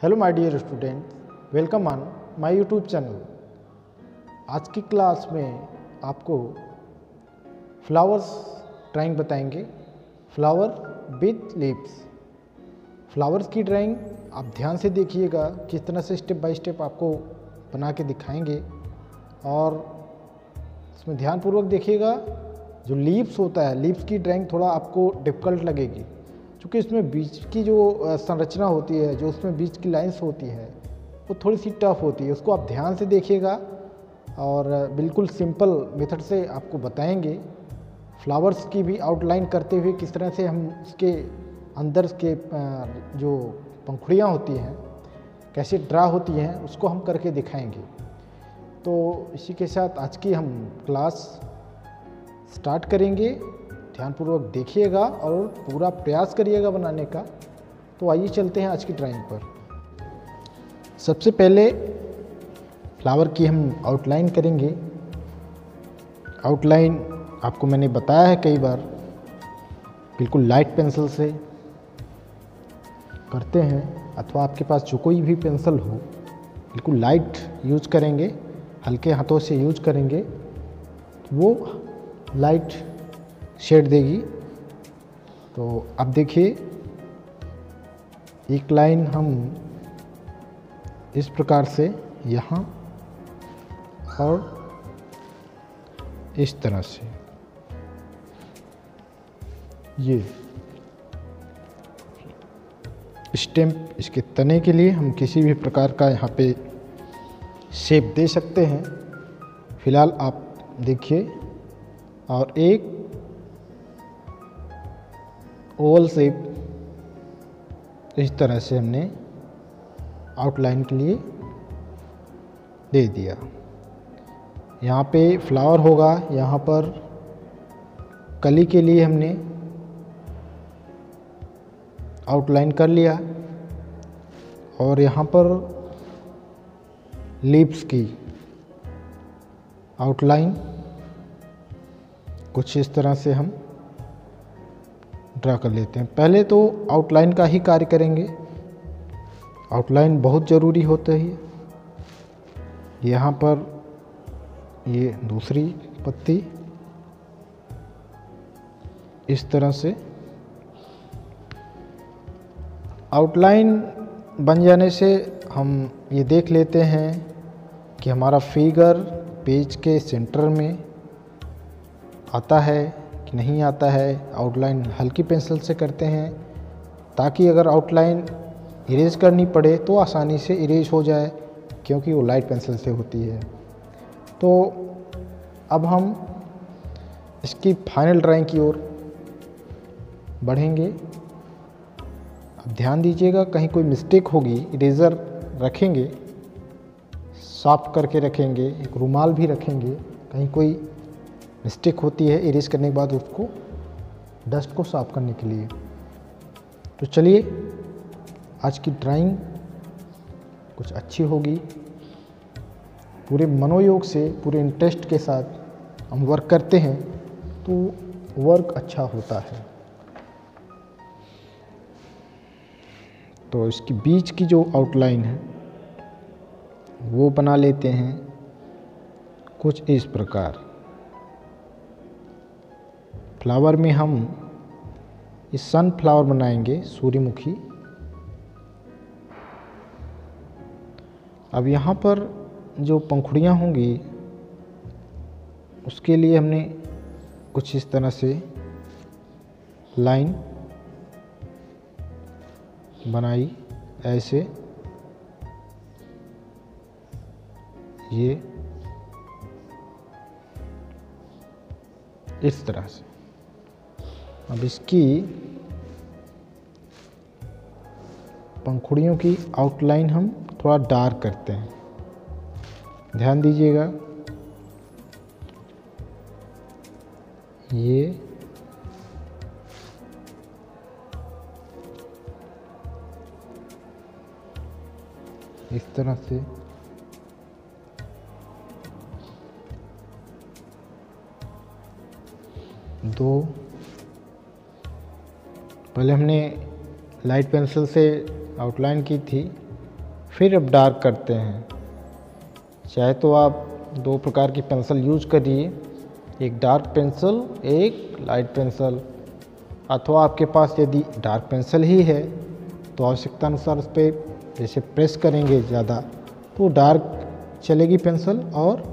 Hello my dear student, welcome on my YouTube channel. आज की class में आपको फ्लावर्स ड्राइंग बताएंगे। Flower with leaves. फ्लावर्स की ड्राइंग आप ध्यान से देखिएगा, किस तरह से स्टेप बाय स्टेप आपको बना के दिखाएंगे और इसमें ध्यानपूर्वक देखिएगा। जो लीव्स होता है, लीव्स की ड्राइंग थोड़ा आपको डिफ़िकल्ट लगेगी, क्योंकि इसमें बीच की जो संरचना होती है, जो उसमें बीच की लाइंस होती है, वो थोड़ी सी टफ होती है। उसको आप ध्यान से देखिएगा और बिल्कुल सिंपल मेथड से आपको बताएंगे। फ्लावर्स की भी आउटलाइन करते हुए किस तरह से हम उसके अंदर के जो पंखुड़ियाँ होती हैं कैसे ड्रा होती हैं, उसको हम करके दिखाएंगे। तो इसी के साथ आज की हम क्लास स्टार्ट करेंगे। ध्यानपूर्वक देखिएगा और पूरा प्रयास करिएगा बनाने का। तो आइए चलते हैं आज की ड्राइंग पर। सबसे पहले फ्लावर की हम आउटलाइन करेंगे। आउटलाइन आपको मैंने बताया है कई बार, बिल्कुल लाइट पेंसिल से करते हैं, अथवा आपके पास जो कोई भी पेंसिल हो बिल्कुल लाइट यूज करेंगे, हल्के हाथों से यूज करेंगे, वो लाइट शेड देगी। तो अब देखिए, एक लाइन हम इस प्रकार से यहाँ और इस तरह से, ये स्टेम इसके तने के लिए हम किसी भी प्रकार का यहाँ पे शेप दे सकते हैं। फिलहाल आप देखिए, और एक ओवल शेप इस तरह से हमने आउटलाइन के लिए दे दिया। यहाँ पे फ्लावर होगा, यहाँ पर कली के लिए हमने आउटलाइन कर लिया, और यहाँ पर लीव्स की आउटलाइन कुछ इस तरह से हम ड्रा कर लेते हैं। पहले तो आउटलाइन का ही कार्य करेंगे। आउटलाइन बहुत ज़रूरी होता है। यहाँ पर ये दूसरी पत्ती इस तरह से आउटलाइन बन जाने से हम ये देख लेते हैं कि हमारा फिगर पेज के सेंटर में आता है कि नहीं आता है। आउटलाइन हल्की पेंसिल से करते हैं, ताकि अगर आउटलाइन इरेज करनी पड़े तो आसानी से इरेज हो जाए, क्योंकि वो लाइट पेंसिल से होती है। तो अब हम इसकी फाइनल ड्राइंग की ओर बढ़ेंगे। अब ध्यान दीजिएगा, कहीं कोई मिस्टेक होगी, इरेज़र रखेंगे, साफ करके रखेंगे, एक रुमाल भी रखेंगे। कहीं कोई मिस्टेक होती है इरेज करने के बाद, उसको डस्ट को साफ करने के लिए। तो चलिए, आज की ड्राइंग कुछ अच्छी होगी। पूरे मनोयोग से, पूरे इंटरेस्ट के साथ हम वर्क करते हैं तो वर्क अच्छा होता है। तो इसकी बीच की जो आउटलाइन है वो बना लेते हैं कुछ इस प्रकार। फ्लावर में हम इस सनफ्लावर बनाएंगे, सूर्यमुखी। अब यहाँ पर जो पंखुड़ियाँ होंगी उसके लिए हमने कुछ इस तरह से लाइन बनाई, ऐसे ये इस तरह से। अब इसकी पंखुड़ियों की आउटलाइन हम थोड़ा डार्क करते हैं। ध्यान दीजिएगा, ये इस तरह से दो, पहले हमने लाइट पेंसिल से आउटलाइन की थी, फिर अब डार्क करते हैं। चाहे तो आप दो प्रकार की पेंसिल यूज करिए, एक डार्क पेंसिल, एक लाइट पेंसिल, अथवा आपके पास यदि डार्क पेंसिल ही है तो आवश्यकता अनुसार उस पर जैसे प्रेस करेंगे ज़्यादा तो डार्क चलेगी पेंसिल, और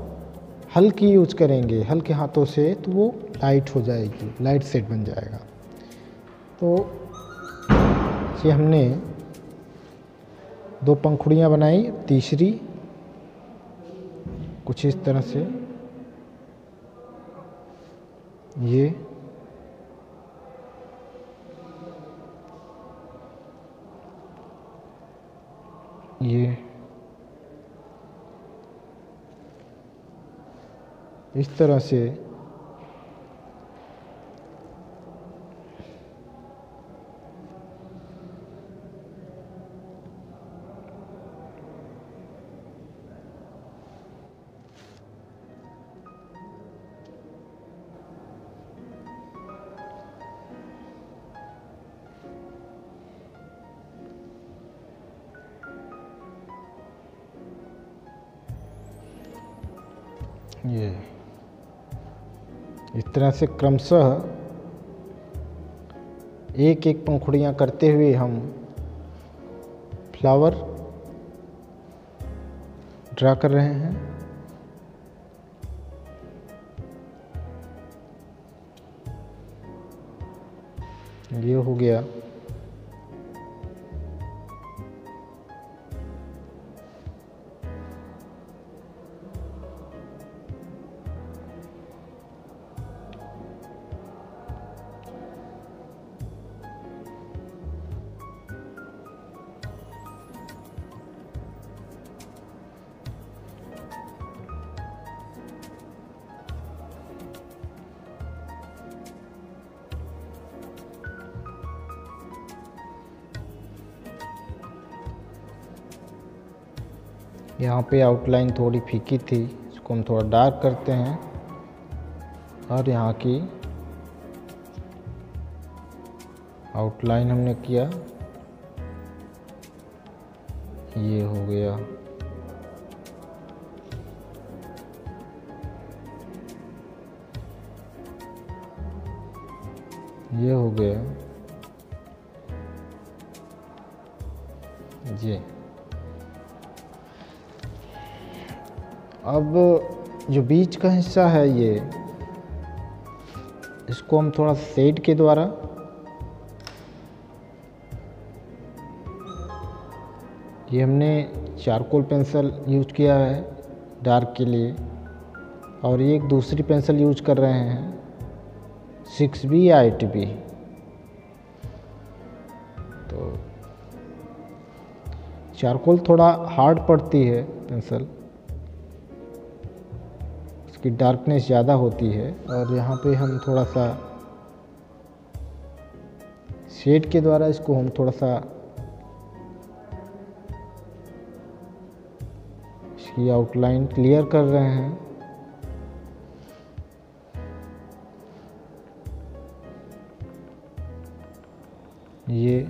हल्की यूज करेंगे हल्के हाथों से तो वो लाइट हो जाएगी, लाइट सेट बन जाएगा। तो ये हमने दो पंखुड़ियाँ बनाई, तीसरी कुछ इस तरह से ये इस तरह से ये इस तरह से क्रमशः एक एक पंखुड़ियाँ करते हुए हम फ्लावर ड्रा कर रहे हैं। ये हो गया। यहाँ पे आउटलाइन थोड़ी फीकी थी, इसको हम थोड़ा डार्क करते हैं, और यहाँ की आउटलाइन हमने किया, ये हो गया। ये हो गया ये। अब जो बीच का हिस्सा है ये, इसको हम थोड़ा शेड के द्वारा ये हमने चारकोल पेंसिल यूज किया है डार्क के लिए, और ये एक दूसरी पेंसिल यूज कर रहे हैं 6B या 8B। तो चारकोल थोड़ा हार्ड पड़ती है पेंसिल, उसकी डार्कनेस ज़्यादा होती है, और यहाँ पे हम थोड़ा सा शेड के द्वारा इसको हम थोड़ा सा इसकी आउटलाइन क्लियर कर रहे हैं। ये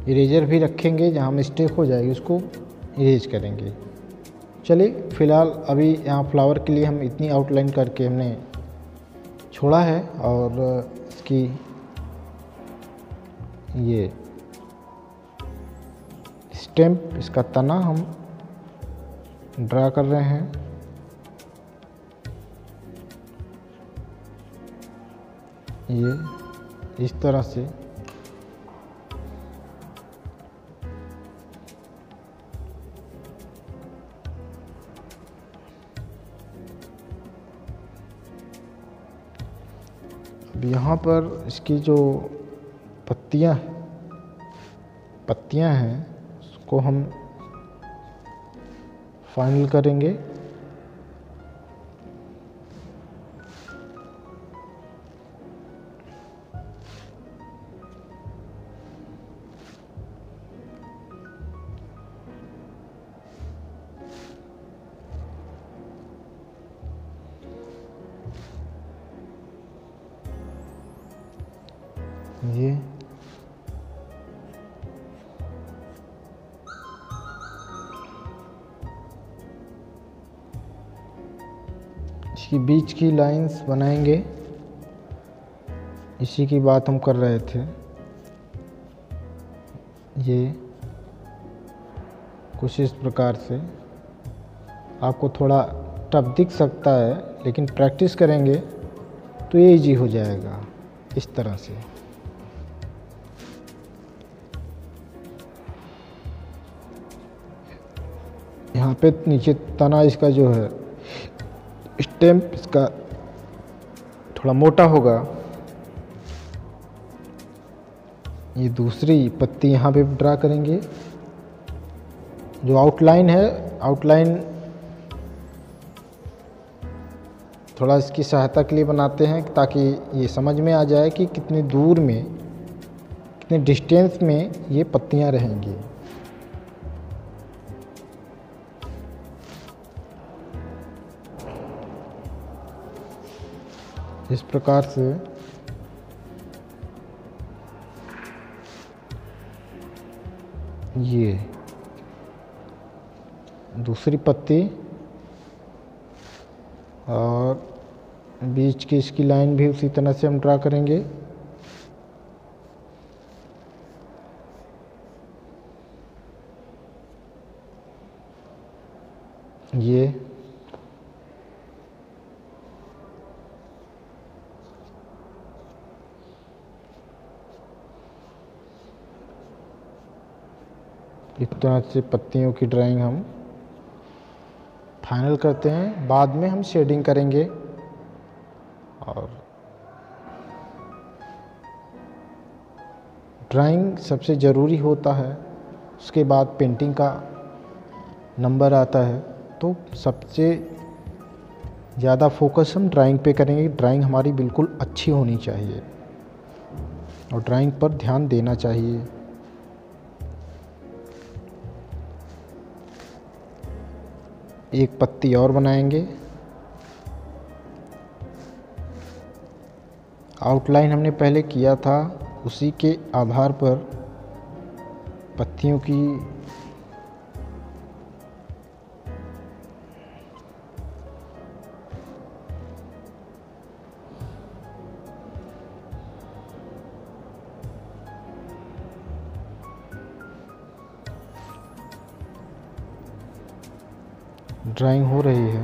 इरेजर भी रखेंगे, जहाँ मिस्टेक हो जाएगी उसको इरेज करेंगे। चलिए फ़िलहाल अभी यहाँ फ्लावर के लिए हम इतनी आउटलाइन करके हमने छोड़ा है, और इसकी ये स्टेम्प, इसका तना हम ड्रा कर रहे हैं। ये इस तरह से यहाँ पर इसकी जो पत्तियाँ हैं उसको हम फाइनल करेंगे। ये इसकी बीच की लाइंस बनाएंगे, इसी की बात हम कर रहे थे। ये कुछ इस प्रकार से आपको थोड़ा टफ दिख सकता है, लेकिन प्रैक्टिस करेंगे तो ये इजी हो जाएगा। इस तरह से यहाँ पे नीचे तना इसका जो है स्टेम इसका थोड़ा मोटा होगा। ये दूसरी पत्ती यहाँ पे ड्रा करेंगे। जो आउटलाइन है, आउटलाइन थोड़ा इसकी सहायता के लिए बनाते हैं ताकि ये समझ में आ जाए कि कितनी दूर में, कितने डिस्टेंस में ये पत्तियाँ रहेंगी। इस प्रकार से ये दूसरी पत्ती और बीच की इसकी लाइन भी उसी तरह से हम ड्रा करेंगे। ये इस तरह से पत्तियों की ड्राइंग हम फाइनल करते हैं। बाद में हम शेडिंग करेंगे और ड्राइंग सबसे ज़रूरी होता है, उसके बाद पेंटिंग का नंबर आता है। तो सबसे ज़्यादा फोकस हम ड्राइंग पे करेंगे। ड्राइंग हमारी बिल्कुल अच्छी होनी चाहिए और ड्राइंग पर ध्यान देना चाहिए। एक पत्ती और बनाएंगे। आउटलाइन हमने पहले किया था, उसी के आधार पर पत्तियों की ड्राइंग हो रही है।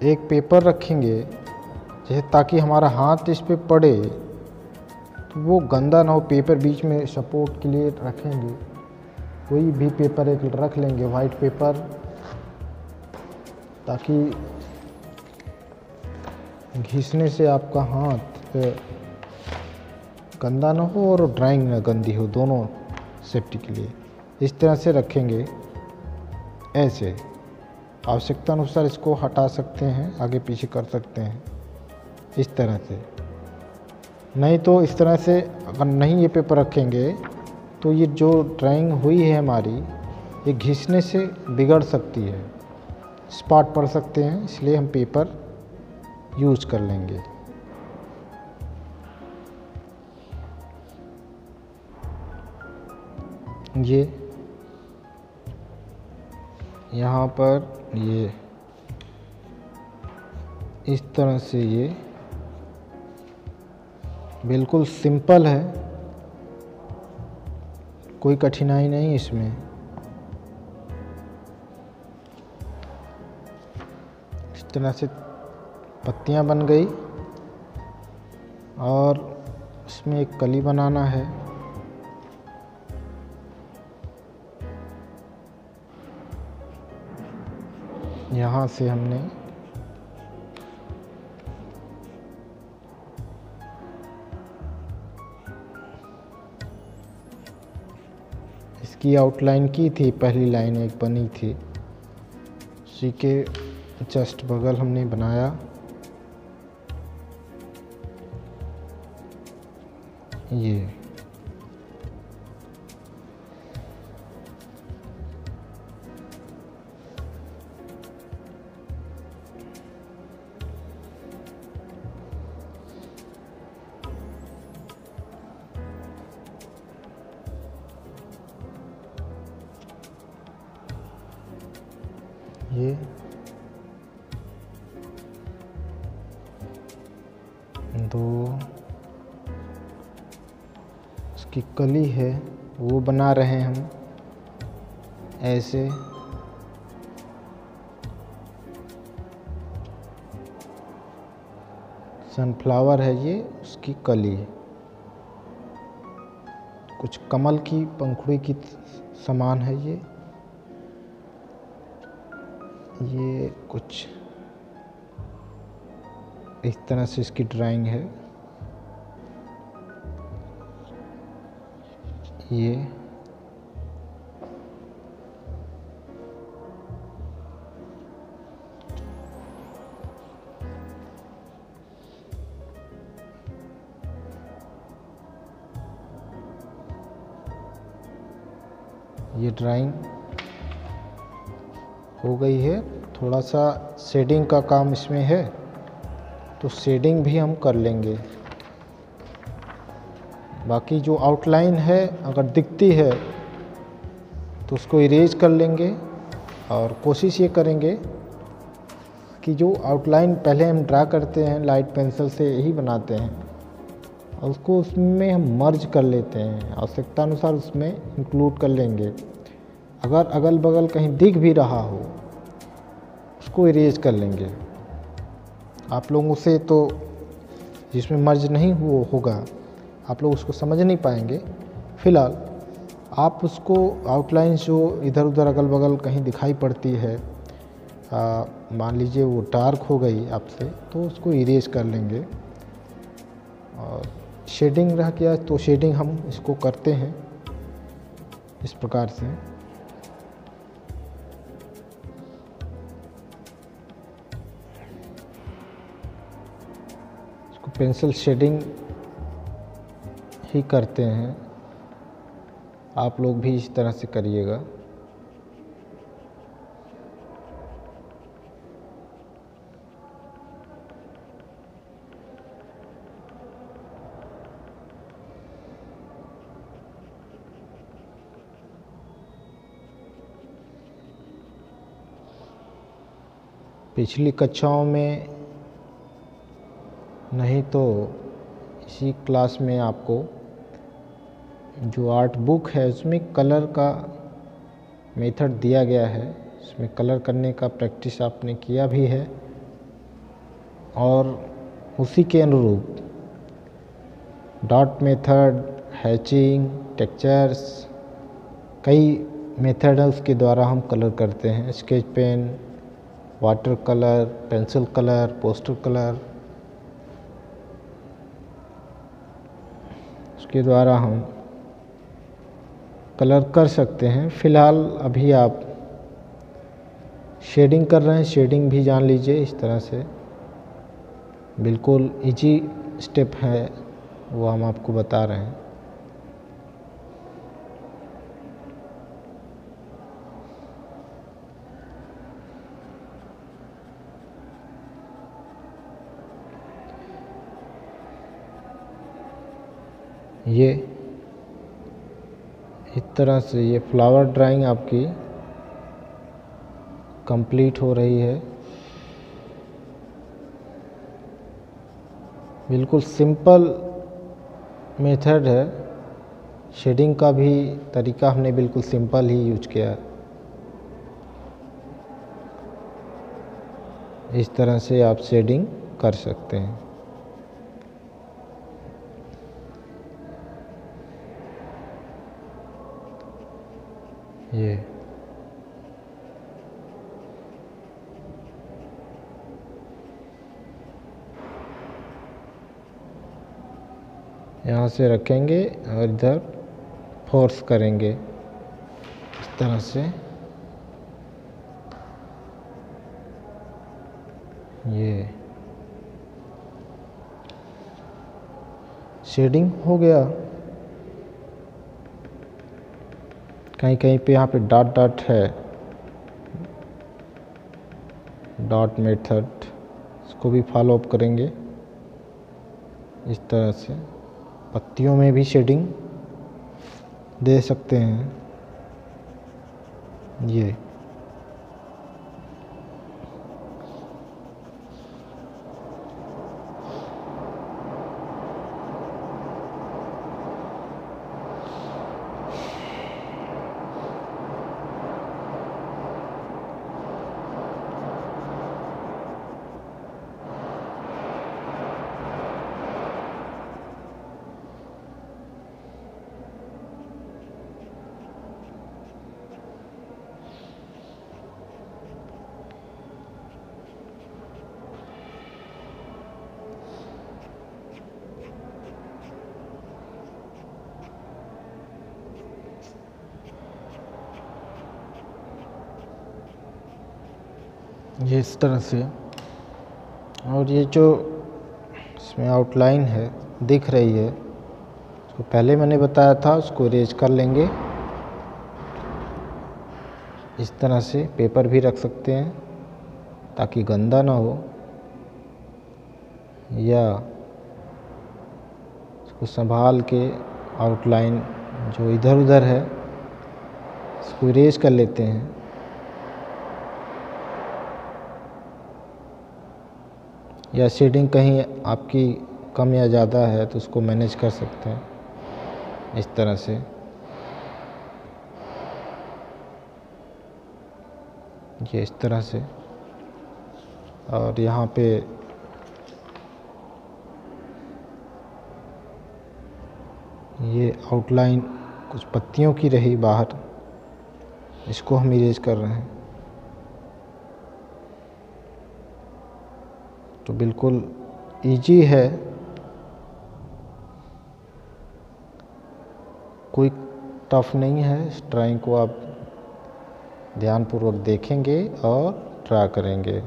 एक पेपर रखेंगे जैसे, ताकि हमारा हाथ इस पे पड़े तो वो गंदा ना हो। पेपर बीच में सपोर्ट के लिए रखेंगे। कोई भी पेपर एक रख लेंगे, वाइट पेपर, ताकि घिसने से आपका हाथ गंदा ना हो और ड्राइंग ना गंदी हो, दोनों सेफ्टी के लिए। इस तरह से रखेंगे। ऐसे आवश्यकता अनुसार इसको हटा सकते हैं, आगे पीछे कर सकते हैं इस तरह से। नहीं तो इस तरह से अगर नहीं ये पेपर रखेंगे तो ये जो ड्राइंग हुई है हमारी, ये घिसने से बिगड़ सकती है, स्पॉट पड़ सकते हैं। इसलिए हम पेपर यूज कर लेंगे। ये यहाँ पर ये इस तरह से ये बिल्कुल सिंपल है, कोई कठिनाई नहीं इसमें। इस तरह से पत्तियाँ बन गई और इसमें एक कली बनाना है। यहाँ से हमने इसकी आउटलाइन की थी, पहली लाइन एक बनी थी, उसी के जस्ट बगल हमने बनाया। ये ये दो उसकी कली है वो बना रहे हैं हम ऐसे। सनफ्लावर है ये, उसकी कली कुछ कमल की पंखुड़ी की समान है ये कुछ इस तरह से इसकी ड्राइंग है। ये ड्राइंग हो गई है। थोड़ा सा शेडिंग का काम इसमें है, तो शेडिंग भी हम कर लेंगे। बाकी जो आउटलाइन है अगर दिखती है तो उसको इरेज कर लेंगे, और कोशिश ये करेंगे कि जो आउटलाइन पहले हम ड्रा करते हैं लाइट पेंसिल से यही बनाते हैं, और उसको उसमें हम मर्ज कर लेते हैं, आवश्यकता अनुसार उसमें इंक्लूड कर लेंगे। अगर अगल बगल कहीं दिख भी रहा हो उसको इरेज कर लेंगे। आप लोगों से तो जिसमें मर्ज नहीं होगा आप लोग उसको समझ नहीं पाएंगे। फ़िलहाल आप उसको आउटलाइन जो इधर उधर अगल बगल कहीं दिखाई पड़ती है, मान लीजिए वो डार्क हो गई आपसे, तो उसको इरेज कर लेंगे। और शेडिंग रह गया तो शेडिंग हम इसको करते हैं इस प्रकार से। इसको पेंसिल शेडिंग ही करते हैं, आप लोग भी इस तरह से करिएगा। पिछली कक्षाओं में नहीं तो इसी क्लास में आपको जो आर्ट बुक है उसमें कलर का मेथड दिया गया है। इसमें कलर करने का प्रैक्टिस आपने किया भी है, और उसी के अनुरूप डॉट मेथड, हैचिंग, टेक्सचर्स, कई मेथड है उसके द्वारा हम कलर करते हैं। Sketch pen, water colour, pencil colour, poster colour, उसके द्वारा हम कलर कर सकते हैं। फ़िलहाल अभी आप शेडिंग कर रहे हैं, शेडिंग भी जान लीजिए। इस तरह से बिल्कुल इजी स्टेप है, वो हम आपको बता रहे हैं। ये इस तरह से ये फ्लावर ड्राइंग आपकी कंप्लीट हो रही है। बिल्कुल सिंपल मेथड है, शेडिंग का भी तरीका हमने बिल्कुल सिंपल ही यूज किया। इस तरह से आप शेडिंग कर सकते हैं। ये यहाँ से रखेंगे और इधर फोर्स करेंगे इस तरह से। ये शेडिंग हो गया। कहीं कहीं पे यहाँ पे डॉट डॉट है, डॉट मेथड, इसको भी फॉलो अप करेंगे इस तरह से। पत्तियों में भी शेडिंग दे सकते हैं। ये ये इस तरह से। और ये जो इसमें आउटलाइन है दिख रही है, उसको पहले मैंने बताया था, उसको इरेज कर लेंगे। इस तरह से पेपर भी रख सकते हैं ताकि गंदा ना हो, या उसको संभाल के आउटलाइन जो इधर उधर है इसको इरेज कर लेते हैं। या शेडिंग कहीं आपकी कम या ज़्यादा है तो उसको मैनेज कर सकते हैं इस तरह से। ये इस तरह से। और यहाँ पे ये आउटलाइन कुछ पत्तियों की रही बाहर, इसको हम इरेज कर रहे हैं। तो बिल्कुल इजी है, कोई टफ नहीं है। इस ड्राइंग को आप ध्यानपूर्वक देखेंगे और ड्रा करेंगे।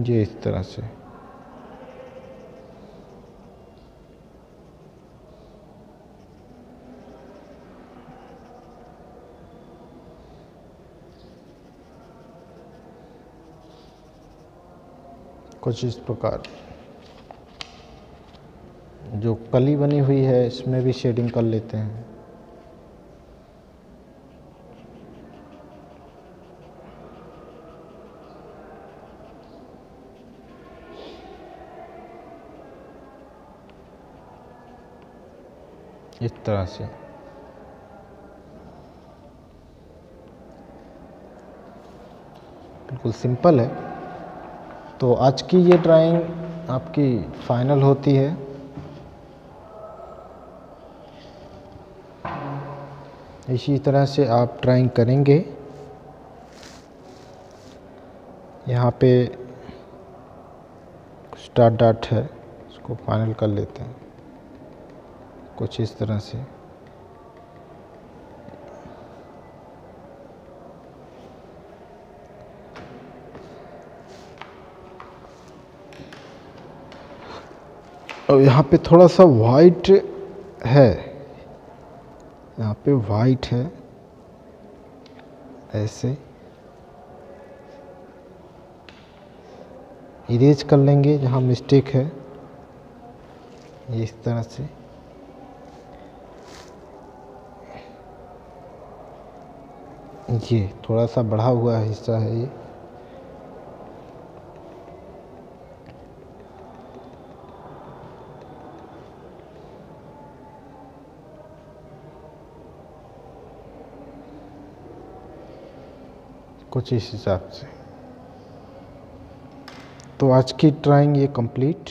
ये इस तरह से। कुछ इस प्रकार। जो कली बनी हुई है इसमें भी शेडिंग कर लेते हैं। इस तरह से। बिल्कुल सिंपल है। तो आज की ये ड्राइंग आपकी फाइनल होती है। इसी तरह से आप ड्राइंग करेंगे। यहाँ पे कुछ डॉट डॉट है, इसको फाइनल कर लेते हैं कुछ इस तरह से। और यहाँ पे थोड़ा सा वाइट है, यहाँ पे वाइट है, ऐसे इरेज कर लेंगे जहाँ मिस्टेक है, ये इस तरह से। ये थोड़ा सा बढ़ा हुआ हिस्सा है ये। कुछ इस हिसाब से। तो आज की ड्राइंग ये कंप्लीट।